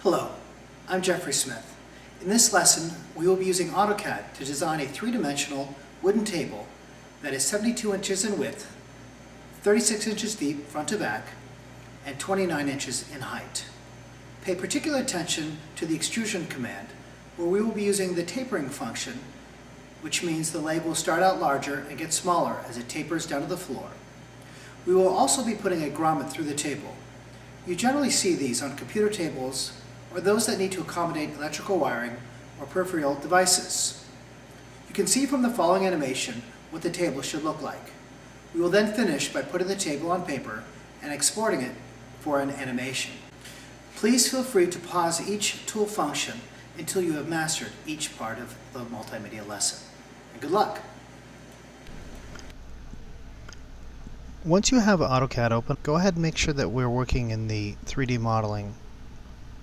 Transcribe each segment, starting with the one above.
Hello, I'm Jeffrey Smith. In this lesson, we will be using AutoCAD to design a three-dimensional wooden table that is 72 inches in width, 36 inches deep front to back, and 29 inches in height. Pay particular attention to the extrusion command, where we will be using the tapering function, which means the leg will start out larger and get smaller as it tapers down to the floor. We will also be putting a grommet through the table. You generally see these on computer tables or those that need to accommodate electrical wiring or peripheral devices. You can see from the following animation what the table should look like. We will then finish by putting the table on paper and exporting it for an animation. Please feel free to pause each tool function until you have mastered each part of the multimedia lesson. And good luck! Once you have AutoCAD open, go ahead and make sure that we're working in the 3D modeling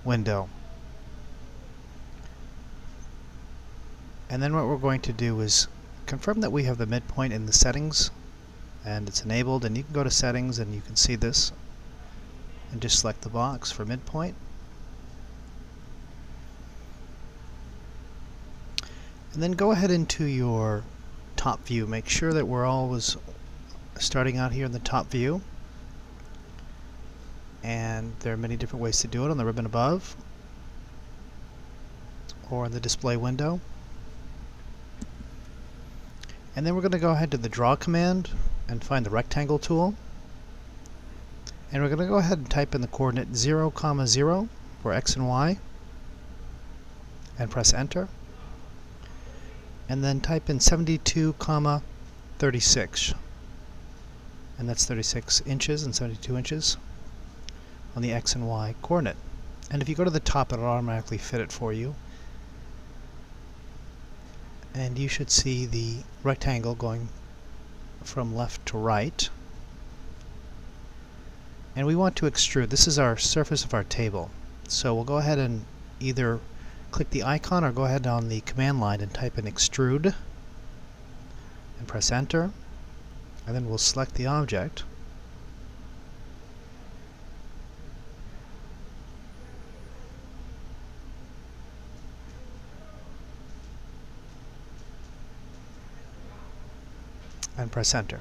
window. And then what we're going to do is confirm that we have the midpoint in the settings and it's enabled, and you can go to settings and you can see this and just select the box for midpoint. And then go ahead into your top view. Make sure that we're always starting out here in the top view, and there are many different ways to do it on the ribbon above or in the display window. And then we're going to go ahead to the draw command and find the rectangle tool, and we're going to go ahead and type in the coordinate 0, 0 for x and y and press enter, and then type in 72, 36, and that's 36 inches and 72 inches on the x and y coordinate. And if you go to the top, it'll automatically fit it for you, and you should see the rectangle going from left to right. And we want to extrude. This is our surface of our table, so we'll go ahead and either click the icon or go ahead on the command line and type in extrude and press enter, and then we'll select the object. And press enter.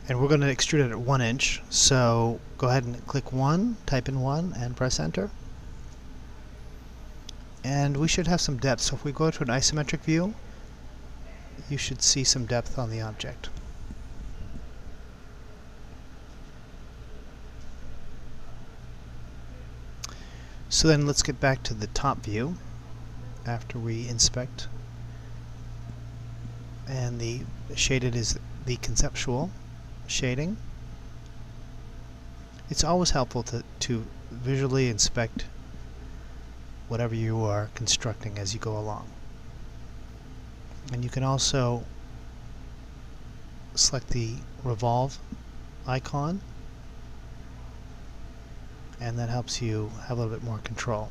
And we're going to extrude it at 1 inch, so go ahead and click 1, type in 1, and press enter. And we should have some depth, so if we go to an isometric view, you should see some depth on the object. So then let's get back to the top view after we inspect. And the shaded is the conceptual shading. It's always helpful to visually inspect whatever you are constructing as you go along. And you can also select the revolve icon, and that helps you have a little bit more control.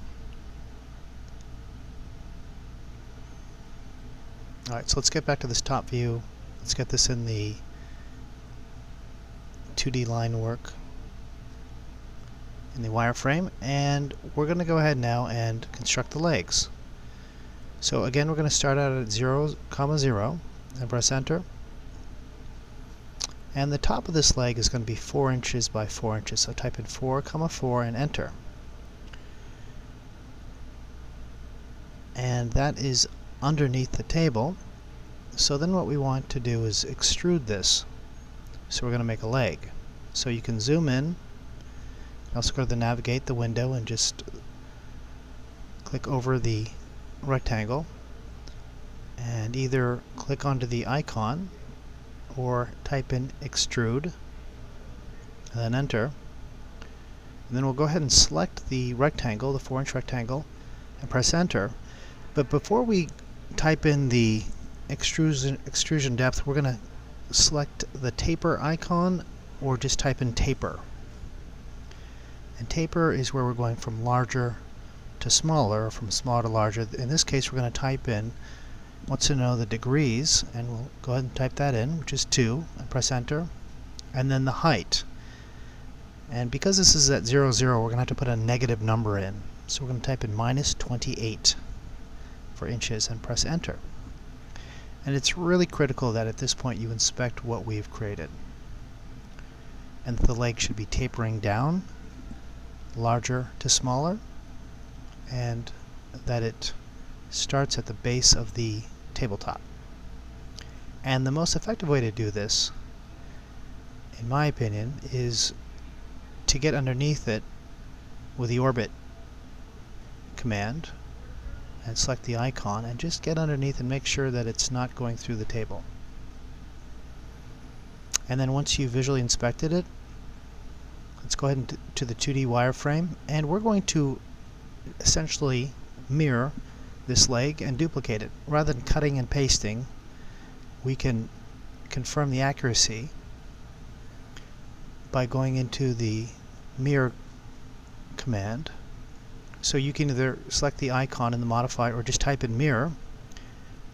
Alright, so let's get back to this top view. Let's get this in the 2D line work in the wireframe, and we're going to go ahead now and construct the legs. So again, we're going to start out at 0, 0 and press enter. And the top of this leg is going to be 4 inches by 4 inches, so type in 4, 4 and enter. And that is underneath the table. So then what we want to do is extrude this. So we're going to make a leg. So you can zoom in, also go to the navigate, the window, and just click over the rectangle and either click onto the icon or type in extrude and then enter. And then we'll go ahead and select the rectangle, the 4-inch rectangle, and press enter. But before we type in the extrusion depth, we're going to select the taper icon or just type in taper. And taper is where we're going from larger to smaller, or from small to larger. In this case, we're going to type in, wants to know the degrees, and we'll go ahead and type that in, which is 2, and press enter. And then the height. And because this is at 0, 0, we're going to have to put a negative number in. So we're going to type in -28 for inches and press enter. And it's really critical that at this point you inspect what we've created. And the leg should be tapering down, larger to smaller, and that it starts at the base of the tabletop. And the most effective way to do this, in my opinion, is to get underneath it with the orbit command and select the icon and just get underneath and make sure that it's not going through the table. And then once you've visually inspected it, let's go ahead to the 2D wireframe, and we're going to essentially mirror this leg and duplicate it. Rather than cutting and pasting, we can confirm the accuracy by going into the mirror command. So you can either select the icon in the modifier or just type in mirror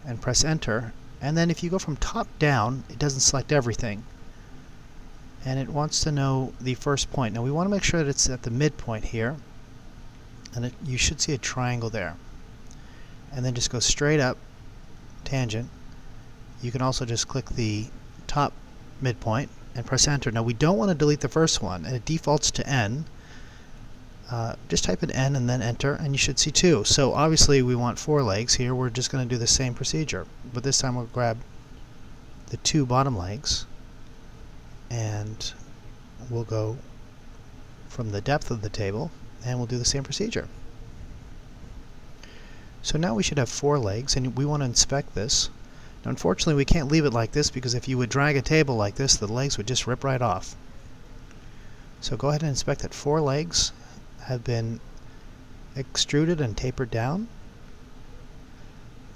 and press enter. And then if you go from top down, it doesn't select everything. And it wants to know the first point. Now we want to make sure that it's at the midpoint here. And you should see a triangle there. And then just go straight up, tangent. You can also just click the top midpoint and press enter. Now we don't want to delete the first one, and it defaults to N. Just type in N and then enter, and you should see 2. So obviously we want 4 legs here. We're just going to do the same procedure, but this time we'll grab the 2 bottom legs, and we'll go from the depth of the table, and we'll do the same procedure. So now we should have 4 legs, and we want to inspect this. Now, unfortunately, we can't leave it like this, because if you would drag a table like this, the legs would just rip right off. So go ahead and inspect that 4 legs have been extruded and tapered down,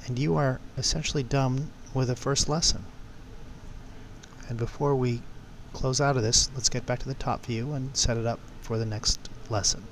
and you are essentially done with the first lesson. And before we close out of this, let's get back to the top view and set it up for the next lesson.